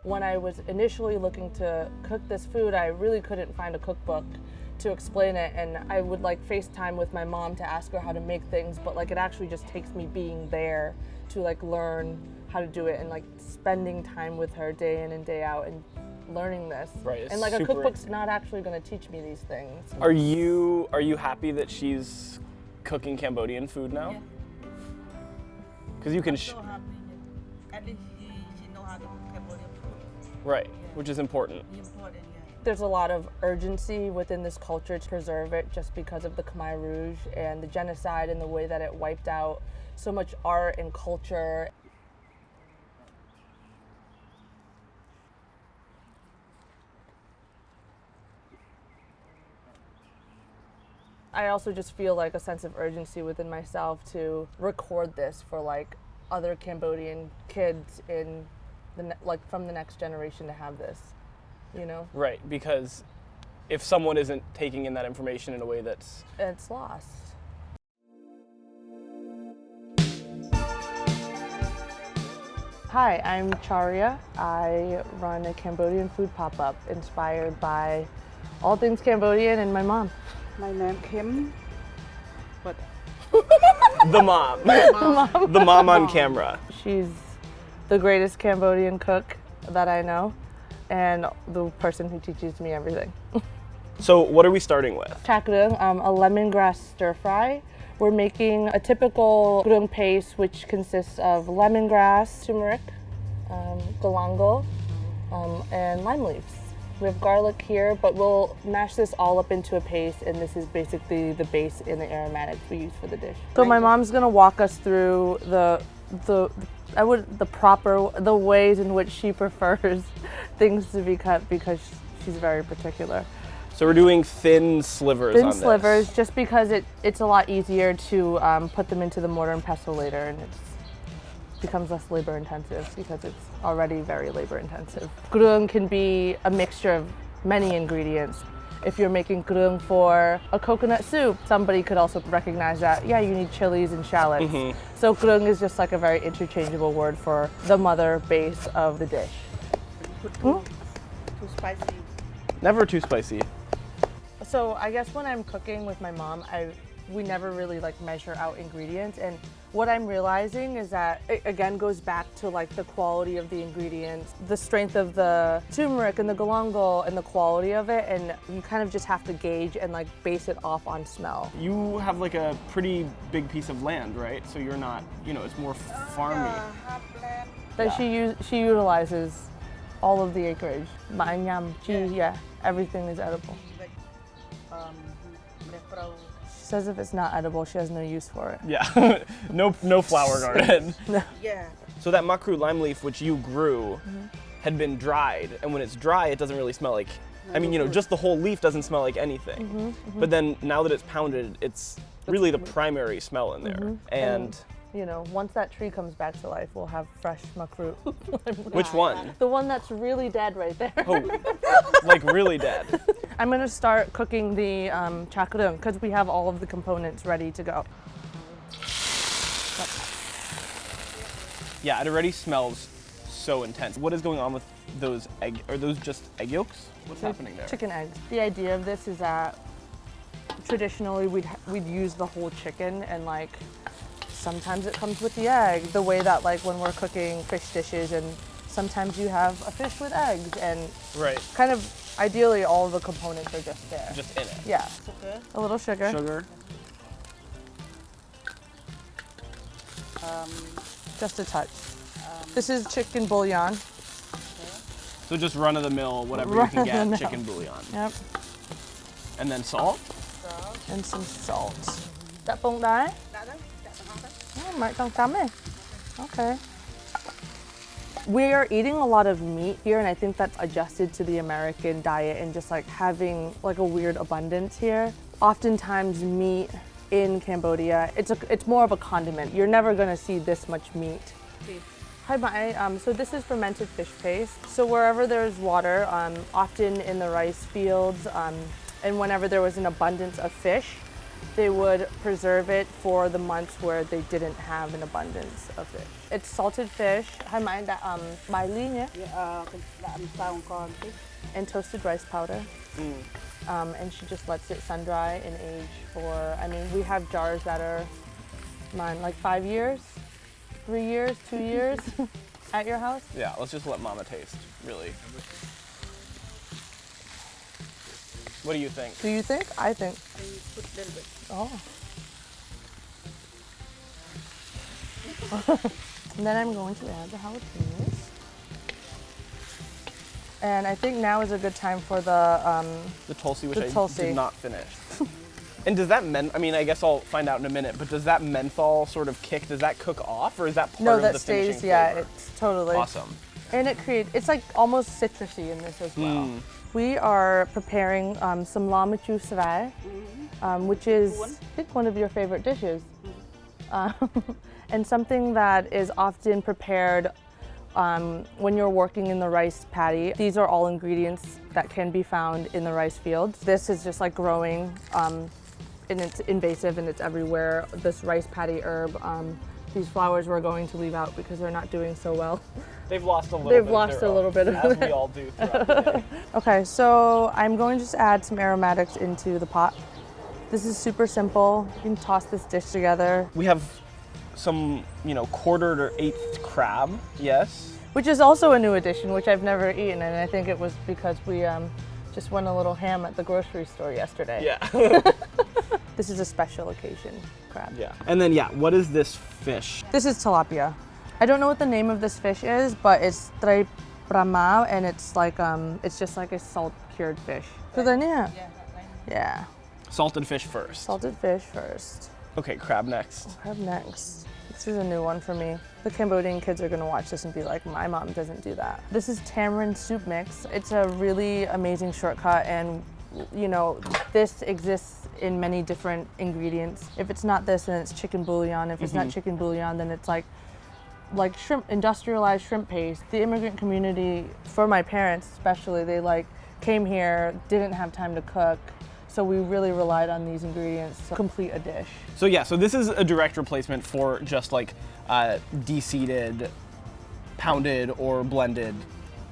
When I was initially looking to cook this food, I really couldn't find a cookbook to explain it, and I would like FaceTime with my mom to ask her how to make things, but like it actually just takes me being there to like learn how to do it and like spending time with her day in and day out and learning this. Right. And like a cookbook's not actually going to teach me these things. Are you happy that she's cooking Cambodian food now? Yeah. Because you can. So happy. At least she know how to cook Cambodian food. Right, Yeah. which is important. Important, yeah. There's a lot of urgency within this culture to preserve it just because of the Khmer Rouge and the genocide and the way that it wiped out so much art and culture. I also just feel like a sense of urgency within myself to record this for like other Cambodian kids in the like from the next generation to have this, you know? Right, because if someone isn't taking in that information in a way that's... It's lost. Hi, I'm Charia. I run a Cambodian food pop-up inspired by all things Cambodian and my mom. My name Kim. What? The mom. The mom on camera. She's the greatest Cambodian cook that I know and the person who teaches me everything. So what are we starting with? Kreung, a lemongrass stir fry. We're making a typical kreung paste, which consists of lemongrass, turmeric, galangal, and lime leaves. We have garlic here, but we'll mash this all up into a paste, and this is basically the base and the aromatics we use for the dish. So my mom's gonna walk us through the ways in which she prefers things to be cut because she's very particular. So we're doing thin slivers on this. Thin slivers, just because it's a lot easier to put them into the mortar and pestle later, and it becomes less labor intensive because it's already very labor intensive. Kreung can be a mixture of many ingredients. If you're making kreung for a coconut soup, somebody could also recognize that, yeah, you need chilies and shallots. So kreung is just like a very interchangeable word for the mother base of the dish. Too spicy. Never too spicy. So I guess when I'm cooking with my mom, we never really like measure out ingredients, and what I'm realizing is that it again goes back to like the quality of the ingredients, the strength of the turmeric and the galangal and the quality of it, and you kind of just have to gauge and like base it off on smell. You have like a pretty big piece of land, right? So you're not, it's more farmy. But she utilizes all of the acreage. Yeah, everything is edible. She says if it's not edible, she has no use for it. Yeah, no flower garden. No. Yeah. So that Machew lime leaf, which you grew, had been dried, and when it's dry, it doesn't really smell like, just the whole leaf doesn't smell like anything. But then now that it's pounded, it's really the primary smell in there. And once that tree comes back to life, we'll have fresh Machew. which one? The one that's really dead right there. Oh, like really dead. I'm gonna start cooking the chakreung because we have all of the components ready to go. Yeah, it already smells so intense. What is going on with those egg? Are those just egg yolks? What's happening there? Chicken eggs. The idea of this is that traditionally we'd use the whole chicken, and like sometimes it comes with the egg. The way that like when we're cooking fish dishes, and sometimes you have a fish with eggs, and kind of ideally all of the components are just there. Just in it. Yeah. Sugar. A little sugar. Sugar. Just a touch. This is chicken bouillon. So just run of the mill, whatever you can get, chicken bouillon. Yep. And then salt? And some salt. That bông đái? Oh, might don't come in. Okay. We are eating a lot of meat here, and I think that's adjusted to the American diet and just like having like a weird abundance here. Oftentimes meat in Cambodia, it's more of a condiment. You're never gonna see this much meat. Hi, Mai. So this is fermented fish paste. So wherever there's water, often in the rice fields, and whenever there was an abundance of fish, they would preserve it for the months where they didn't have an abundance of fish. It's salted fish, hai mai đã bài ly nhé, Đạm xào còn tí. and toasted rice powder. And she just lets it sun dry and age for, I mean, we have jars that are, like 5 years, 3 years, 2 years at your house. Yeah, let's just let Mama taste, really. What do you think? Do you think? I think. Put a little bit. Oh. And then I'm going to add the jalapenos. And I think now is a good time for the Tulsi, which I Tulsi. did not finish. And does that I mean, I guess I'll find out in a minute, but does that menthol sort of kick, does that cook off, or is that part no, of that the stays. finishing Yeah, flavor? it's totally Awesome. And it's like almost citrusy in this as well. We are preparing some Machew Srai, which is I think one of your favorite dishes, and something that is often prepared when you're working in the rice paddy. These are all ingredients that can be found in the rice fields. This is just like growing, and it's invasive and it's everywhere. This rice paddy herb, these flowers we're going to leave out because they're not doing so well. They've lost a little They've bit lost of their a little own, bit of as it. we all do throughout the day. Okay, so I'm going to just add some aromatics into the pot. This is super simple. You can toss this dish together. We have some, quartered or eighth crab, yes. Which is also a new addition, which I've never eaten, and I think it was because we just went a little ham at the grocery store yesterday. Yeah. This is a special occasion crab. Yeah. And then, what is this fish? This is tilapia. I don't know what the name of this fish is, but it's Srai Brahma, and it's like it's just like a salt cured fish. So then yeah. Salted fish first. Salted fish first. Okay, crab next. Crab next. This is a new one for me. The Cambodian kids are gonna watch this and be like, my mom doesn't do that. This is tamarind soup mix. It's a really amazing shortcut, and this exists in many different ingredients. If it's not this, then it's chicken bouillon. If it's not chicken bouillon, then it's like shrimp, industrialized shrimp paste. The immigrant community, for my parents especially, they came here, didn't have time to cook. So we really relied on these ingredients to complete a dish. So this is a direct replacement for just de-seeded, pounded, or blended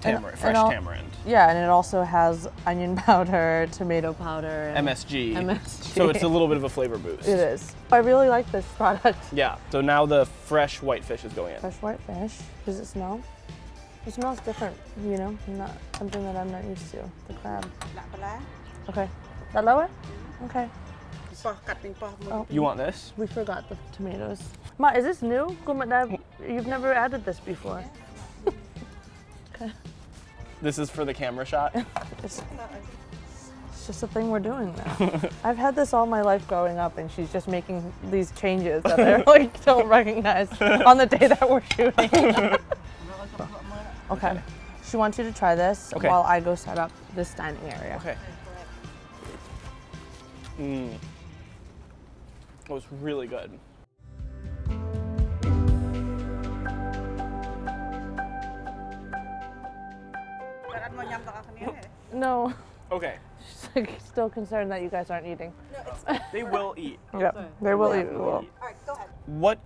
tamarind, fresh tamarind. Yeah, and it also has onion powder, tomato powder, and MSG. MSG. So it's a little bit of a flavor boost. It is. I really like this product. Yeah. So now the fresh white fish is going in. Fresh white fish. Does it smell? It smells different, not something that I'm not used to. The crab. Okay. That lower? Okay. Oh, You want this? we forgot the tomatoes. Ma, is this new? You've never added this before. Okay. This is for the camera shot. It's just a thing we're doing now. I've had this all my life growing up, and she's just making these changes that I don't recognize on the day that we're shooting. Okay. She wants you to try this while I go set up this dining area. Okay. It was really good. No. Okay. She's still concerned that you guys aren't eating. They will eat. Yep, they will eat. Well, What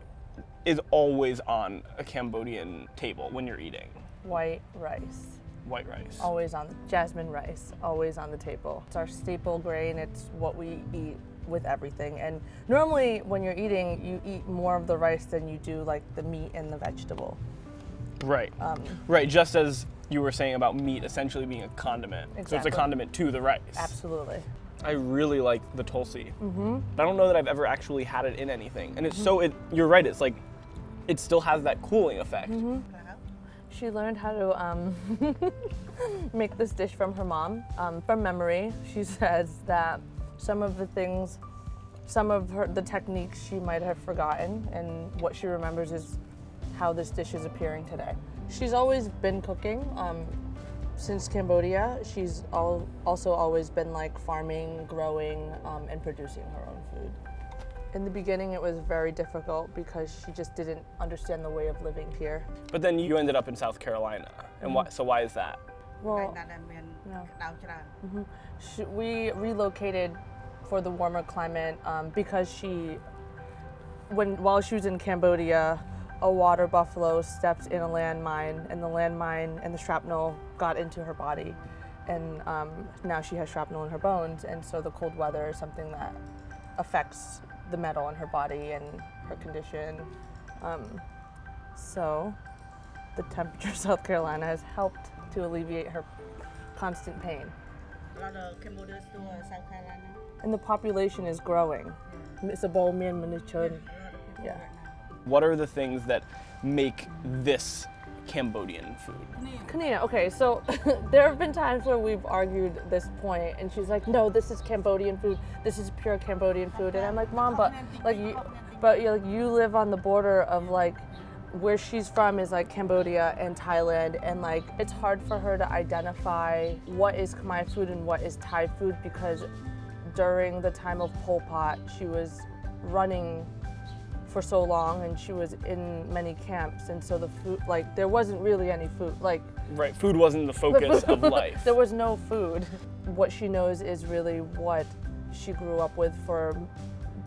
is always on a Cambodian table when you're eating? white rice. White rice. Always on jasmine rice, always on the table. It's our staple grain. It's what we eat with everything. And normally when you're eating, you eat more of the rice than you do the meat and the vegetable. Right. Right, just as you were saying about meat essentially being a condiment. So it's a Exactly. condiment to the rice. Absolutely. I really like the Tulsi. But I don't know that I've ever actually had it in anything. And it's you're right, it's it still has that cooling effect. She learned how to make this dish from her mom. From memory, she says that some of the techniques she might have forgotten, and what she remembers is how this dish is appearing today. She's always been cooking since Cambodia. She's also always been farming, growing, and producing her own food. In the beginning, it was very difficult because she just didn't understand the way of living here. But then you ended up in South Carolina. And why is that? Well, we relocated for the warmer climate because while she was in Cambodia, a water buffalo stepped in a landmine, and the landmine and the shrapnel got into her body, and now she has shrapnel in her bones, and so the cold weather is something that affects the metal in her body and her condition. So the temperature of South Carolina has helped to alleviate her constant pain. A lot of Cambodians to South Carolina. And the population is growing. It's a ball man A lot of people Yeah. right now. What are the things that make this Cambodian food? Kanina, okay, so there have been times where we've argued this point, and she's like, "No, this is Cambodian food. This is pure Cambodian food." And I'm like, "Mom, but you live on the border of like where she's from is like Cambodia and Thailand, and like it's hard for her to identify what is Khmer food and what is Thai food because during the time of Pol Pot, she was running for so long and she was in many camps, and so the food, like there wasn't really any food, like Right, food wasn't the focus of life. there was no food. What she knows is really what she grew up with for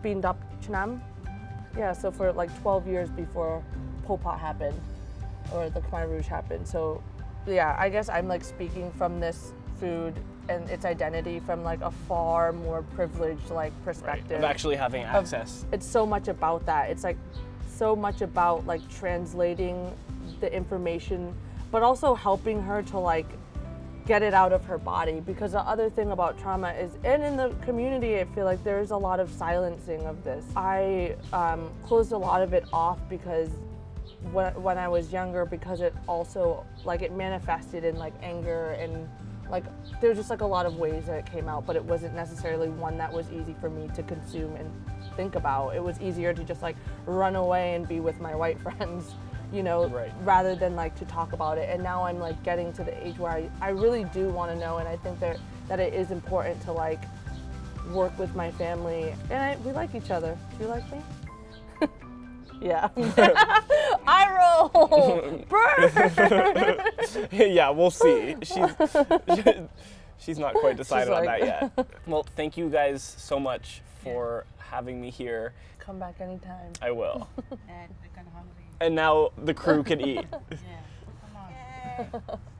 Bindap Chnam. Yeah, so for like 12 years before Pol Pot happened or the Khmer Rouge happened. So yeah, I guess I'm like speaking from this food and its identity from like a far more privileged like Right, perspective. of actually having access. It's so much about that. It's like so much about like translating the information, but also helping her to like get it out of her body. Because the other thing about trauma is, and in the community, I feel like there's a lot of silencing of this. I closed a lot of it off because when I was younger, because it also like it manifested in like anger and like there's just like a lot of ways that it came out, but it wasn't necessarily one that was easy for me to consume and think about. It was easier to just like run away and be with my white friends, you know, Right. rather than like to talk about it. And now I'm like getting to the age where I really do want to know, and I think that it is important to like work with my family. And we like each other. Do you like me? Yeah. I roll. Burn. Yeah, we'll see. She's not quite decided on like- that yet. Well, thank you guys so much for having me here. Come back anytime. I will. And we're kind of hungry. And now the crew can eat. Yeah. Come on.